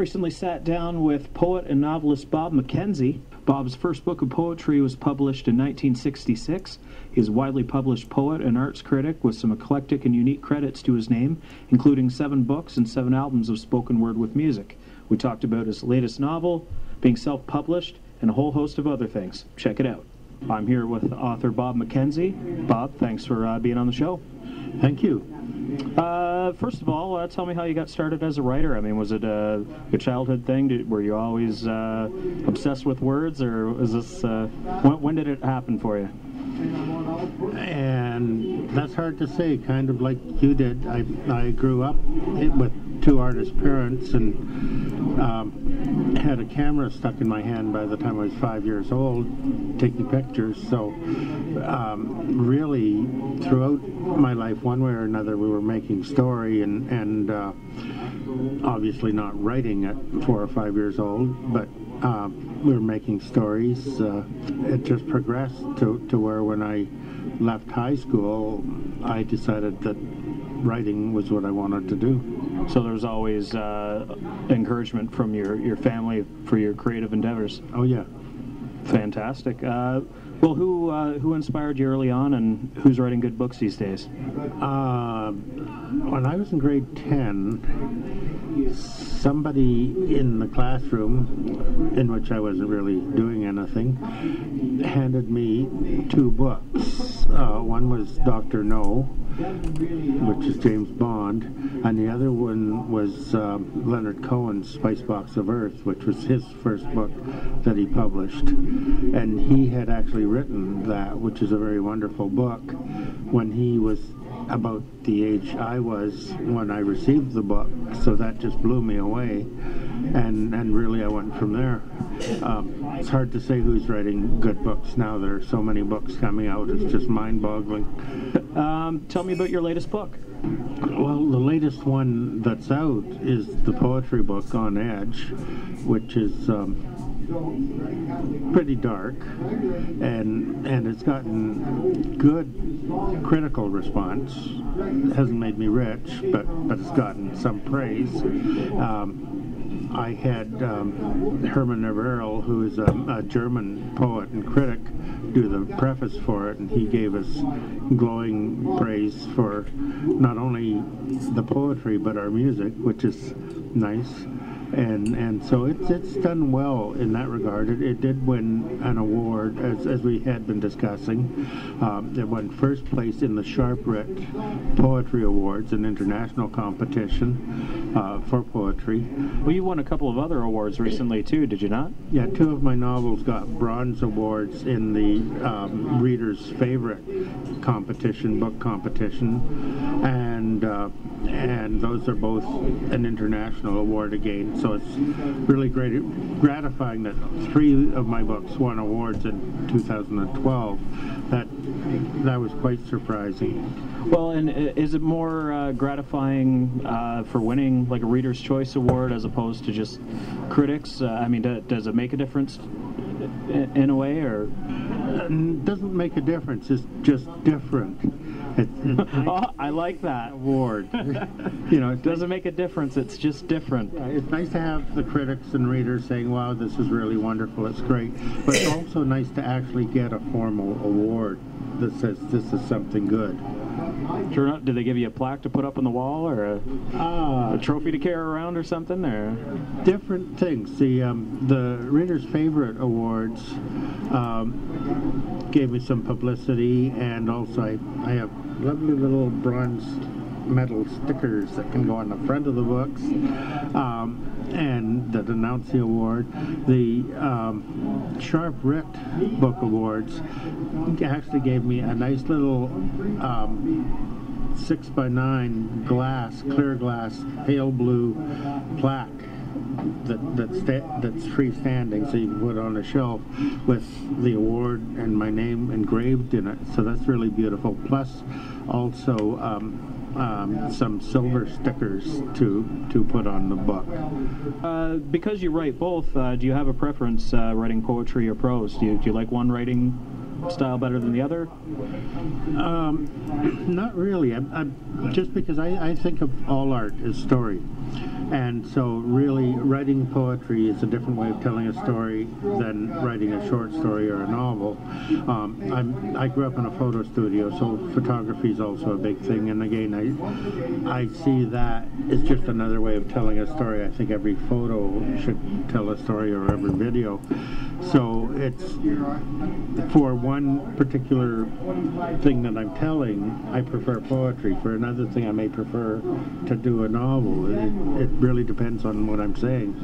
recently sat down with poet and novelist Bob MacKenzie. Bob's first book of poetry was published in 1966. He is a widely published poet and arts critic with some eclectic and unique credits to his name, including 7 books and 7 albums of spoken word with music. We talked about his latest novel, being self-published, and a whole host of other things. Check it out. I'm here with author Bob MacKenzie. Bob, thanks for being on the show. Thank you. First of all, tell me how you got started as a writer. I mean, was it a childhood thing? Were you always obsessed with words, or was this when did it happen for you? And that's hard to say, kind of like you did. I grew up with 2 artist parents and had a camera stuck in my hand by the time I was 5 years old, taking pictures. So really, throughout my life, one way or another, we were making story and obviously not writing at 4 or 5 years old, but we were making stories. It just progressed to where when I left high school, I decided that writing was what I wanted to do. So there was always encouragement from your family for your creative endeavors. Oh yeah. Fantastic. Well, who inspired you early on, and who's writing good books these days? When I was in grade 10, somebody in the classroom, in which I wasn't really doing anything, handed me 2 books. One was Dr. No, which is James Bond, and the other one was Leonard Cohen's Spicebox of Earth, which was his first book that he published. And he had actually written that, which is a very wonderful book, when he was about the age I was when I received the book. So that just blew me away, and really I went from there. It's hard to say who's writing good books now. There are so many books coming out, it's just mind-boggling. Tell me about your latest book. Well, the latest one that's out is the poetry book, On Edge, which is pretty dark, and it's gotten good critical response. It hasn't made me rich, but it's gotten some praise. I had Herman Navarro, who is a German poet and critic, do the preface for it, and he gave us glowing praise for not only the poetry but our music, which is nice. And so it's done well in that regard. It did win an award, as we had been discussing. It won first place in the Sharp Writ Poetry Awards, an international competition for poetry. Well, you won a couple of other awards recently too, did you not? Yeah, 2 of my novels got bronze awards in the Reader's Favorite competition, book competition, and those are both an international award again. So it's really gratifying that 3 of my books won awards in 2012. That was quite surprising. Well, and is it more gratifying for winning like a Reader's Choice Award as opposed to just critics? I mean, does it make a difference in a way, or? It doesn't make a difference. It's just different. Oh, I like that award. You know, it doesn't make a difference. It's just different. Yeah, it's nice to have the critics and readers saying, "Wow, this is really wonderful. It's great." But it's also nice to actually get a formal award that says this is something good. Sure enough, did they give you a plaque to put up on the wall, or a trophy to carry around, or something? Or different things. The Reader's Favorite Awards gave me some publicity, and also I have lovely little bronze medal stickers that can go on the front of the books, and that announce the award. The Sharp Writ Book Awards actually gave me a nice little 6x9 glass, clear glass, pale blue plaque that's freestanding, so you can put it on a shelf with the award and my name engraved in it. So that's really beautiful. Plus, also some silver stickers to put on the book. Because you write both, do you have a preference writing poetry or prose? Do you like one writing style better than the other? Not really. Just because I think of all art as story. And so really writing poetry is a different way of telling a story than writing a short story or a novel. I grew up in a photo studio, so photography is also a big thing. And again, I see that as just another way of telling a story. I think every photo should tell a story, or every video. So it's for one particular thing that I'm telling, I prefer poetry. For another thing, I may prefer to do a novel. It really depends on what I'm saying.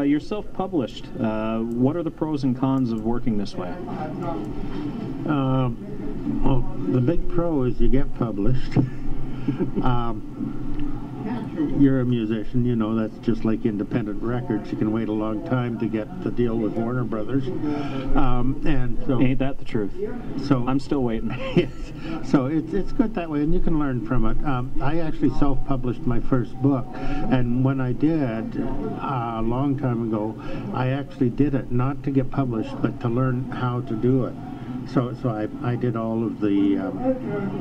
You're self-published. What are the pros and cons of working this way? Well, the big pro is you get published. You're a musician, you know, that's just like independent records. You can wait a long time to get the deal with Warner Brothers. And so, ain't that the truth? So I'm still waiting. Yes. So it's good that way, and you can learn from it. I actually self-published my first book, and when I did, a long time ago, I actually did it not to get published, but to learn how to do it. So I did all of the,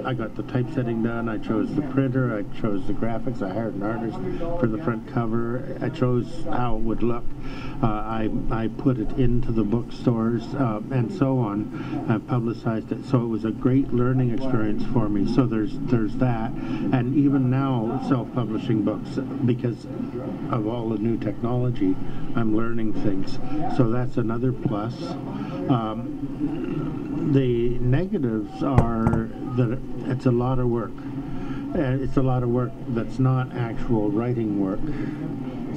I got the typesetting done, I chose the printer, I chose the graphics, I hired an artist for the front cover, I chose how it would look, I put it into the bookstores, and so on, I publicized it, so it was a great learning experience for me. So there's that, and even now self-publishing books, because of all the new technology, I'm learning things, so that's another plus. The negatives are that it's a lot of work. It's a lot of work that's not actual writing work.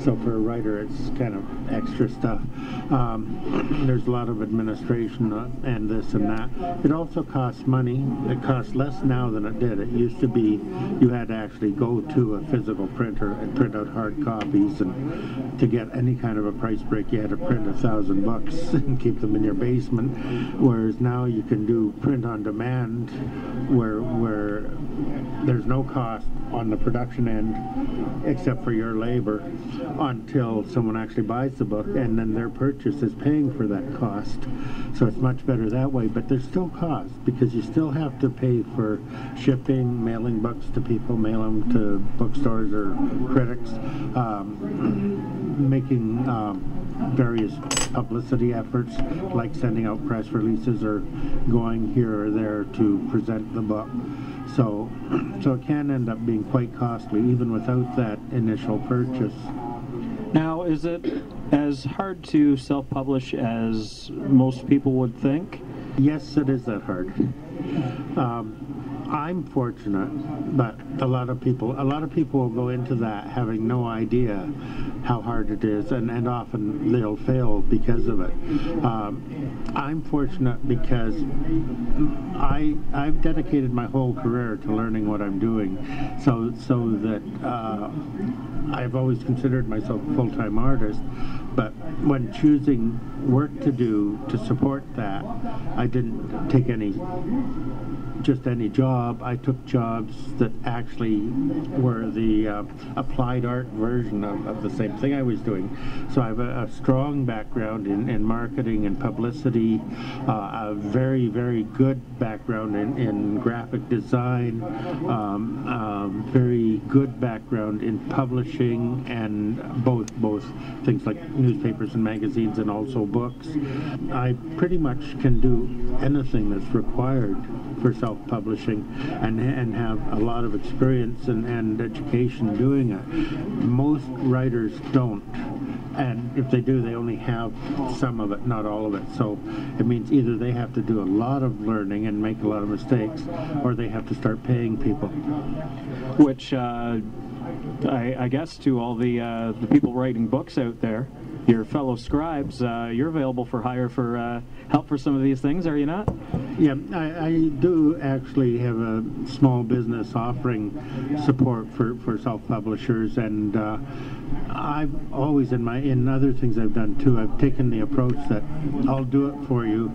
So for a writer, it's kind of extra stuff. There's a lot of administration and this and that. It also costs money. It costs less now than it did. It used to be you had to actually go to a physical printer and print out hard copies, and to get any kind of a price break, you had to print 1,000 books and keep them in your basement. Whereas now you can do print on demand, where there's no cost on the production end except for your labor, until someone actually buys the book, and then their purchase is paying for that cost. So it's much better that way, but there's still costs, because you still have to pay for shipping, mailing books to people, mail them to bookstores or critics, making various publicity efforts, like sending out press releases or going here or there to present the book. So it can end up being quite costly, even without that initial purchase. Now, is it as hard to self-publish as most people would think? Yes, it is that hard. I'm fortunate, but a lot of people will go into that having no idea how hard it is, and often they'll fail because of it. I'm fortunate because I've dedicated my whole career to learning what I'm doing, so that I've always considered myself a full-time artist. But when choosing work to do to support that, I didn't take just any job. I took jobs that actually were the applied art version of the same thing I was doing. So I have a strong background in marketing and publicity, a very, very good background in graphic design, very good background in publishing, and both things like newspapers and magazines, and also books. I pretty much can do anything that's required for self-publishing, and have a lot of experience and education doing it. Most writers don't, and if they do, they only have some of it, not all of it. So it means either they have to do a lot of learning and make a lot of mistakes, or they have to start paying people. Which I guess to all the people writing books out there, your fellow scribes, you're available for hire for help for some of these things, are you not? Yeah, I do actually have a small business offering support for self-publishers, and I've always, in other things I've done too, I've taken the approach that I'll do it for you,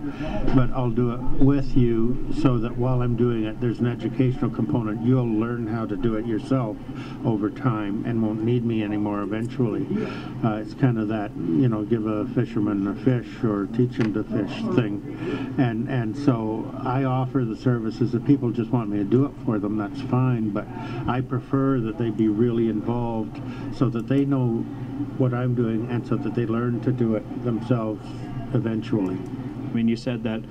but I'll do it with you so that while I'm doing it, there's an educational component. You'll learn how to do it yourself over time and won't need me anymore eventually. It's kind of that, give a fisherman a fish or teach him to fish thing. And so I offer the services. If people just want me to do it for them, that's fine, but I prefer that they be really involved so that they know what I'm doing and so that they learn to do it themselves eventually. I mean, you said that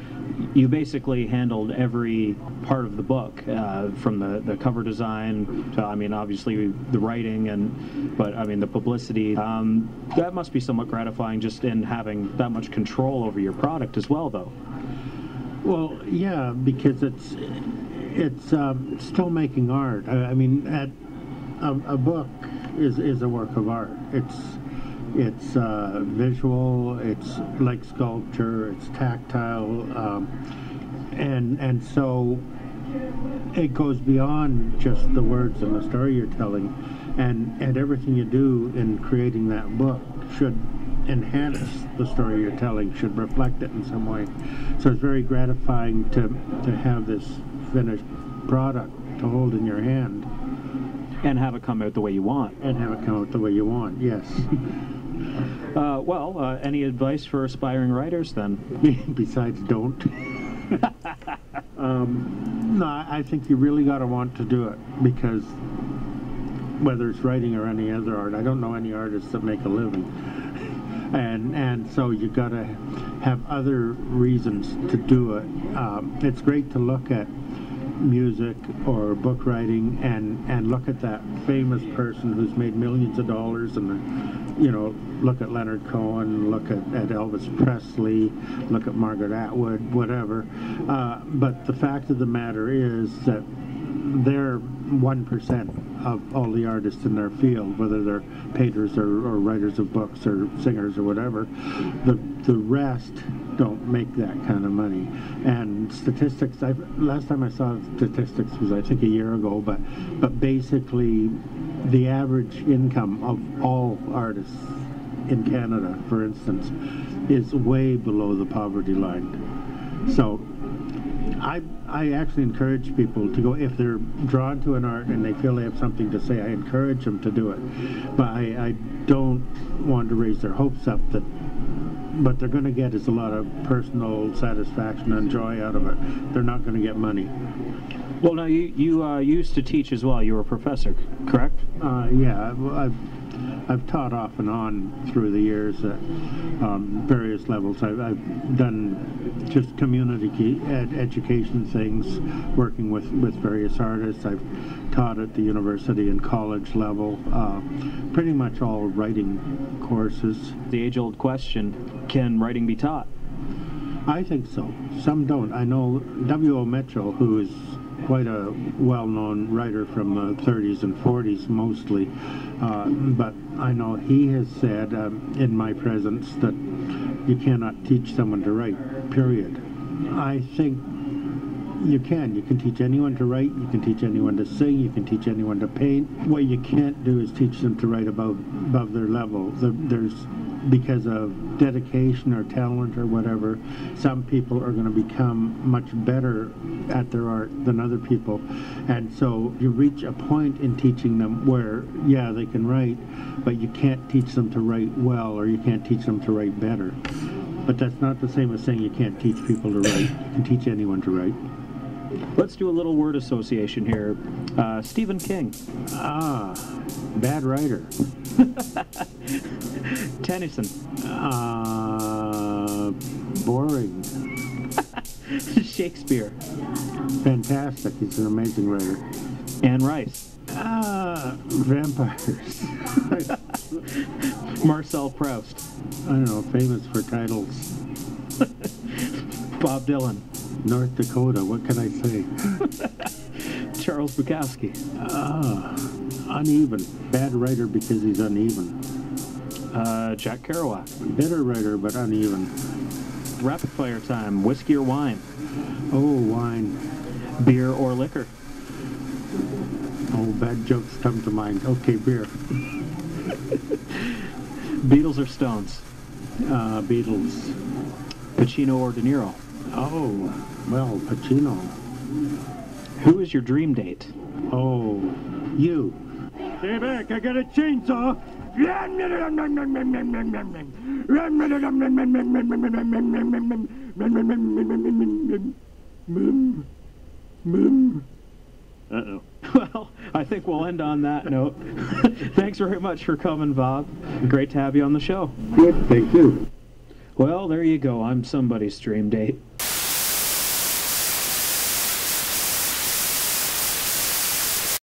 you basically handled every part of the book, from the cover design to, I mean, obviously the writing, but I mean, the publicity. That must be somewhat gratifying just in having that much control over your product as well, though. Well, yeah, because it's still making art. I mean, a book is a work of art. It's visual, it's like sculpture, it's tactile, and so it goes beyond just the words and the story you're telling, and everything you do in creating that book should enhance the story you're telling, should reflect it in some way. So it's very gratifying to have this finished product to hold in your hand. And have it come out the way you want. And have it come out the way you want, yes. Any advice for aspiring writers, then? Besides, don't. No, I think you really got to want to do it, because whether it's writing or any other art, I don't know any artists that make a living. And so you got to have other reasons to do it. It's great to look at music or book writing and look at that famous person who's made millions of dollars, and look at Leonard Cohen, look at Elvis Presley, look at Margaret Atwood, whatever. But the fact of the matter is that they're 1% of all the artists in their field, whether they're painters or writers of books or singers or whatever. The rest don't make that kind of money. And statistics, last time I saw statistics was I think a year ago, but basically the average income of all artists in Canada, for instance, is way below the poverty line. So I actually encourage people to go, if they're drawn to an art and they feel they have something to say, I encourage them to do it. But I don't want to raise their hopes up that what they're going to get is a lot of personal satisfaction and joy out of it. They're not going to get money. Well, now, you used to teach as well. You were a professor, correct? Yeah, I've taught off and on through the years at various levels. I've done just community education things, working with various artists. I've taught at the university and college level, pretty much all writing courses. The age-old question, can writing be taught? I think so. Some don't. I know W.O. Mitchell, who is quite a well-known writer from the 30s and 40s mostly, but I know he has said in my presence that you cannot teach someone to write, period. I think you can teach anyone to write, you can teach anyone to sing, you can teach anyone to paint. What you can't do is teach them to write above their level. There's, because of dedication or talent or whatever, some people are going to become much better at their art than other people. And so you reach a point in teaching them where, yeah, they can write, but you can't teach them to write well, or you can't teach them to write better. But that's not the same as saying you can't teach people to write. You can teach anyone to write. Let's do a little word association here. Stephen King. Bad writer. Tennyson. Boring. Shakespeare. Fantastic. He's an amazing writer. Anne Rice. Vampires. Marcel Proust. I don't know, famous for titles. Bob Dylan. North Dakota, what can I say? Charles Bukowski. Uneven. Bad writer because he's uneven. Jack Kerouac. Better writer, but uneven. Rapid fire time. Whiskey or wine? Oh, wine. Beer or liquor? Oh, bad jokes come to mind. Okay, beer. Beatles or Stones? Beatles. Pacino or De Niro? Oh, well, Pacino. Who is your dream date? Oh, you. Stay back, I got a chainsaw. Uh-oh. Well, I think we'll end on that note. Thanks very much for coming, Bob. Great to have you on the show. Good, thank you. Well, there you go. I'm somebody's dream date.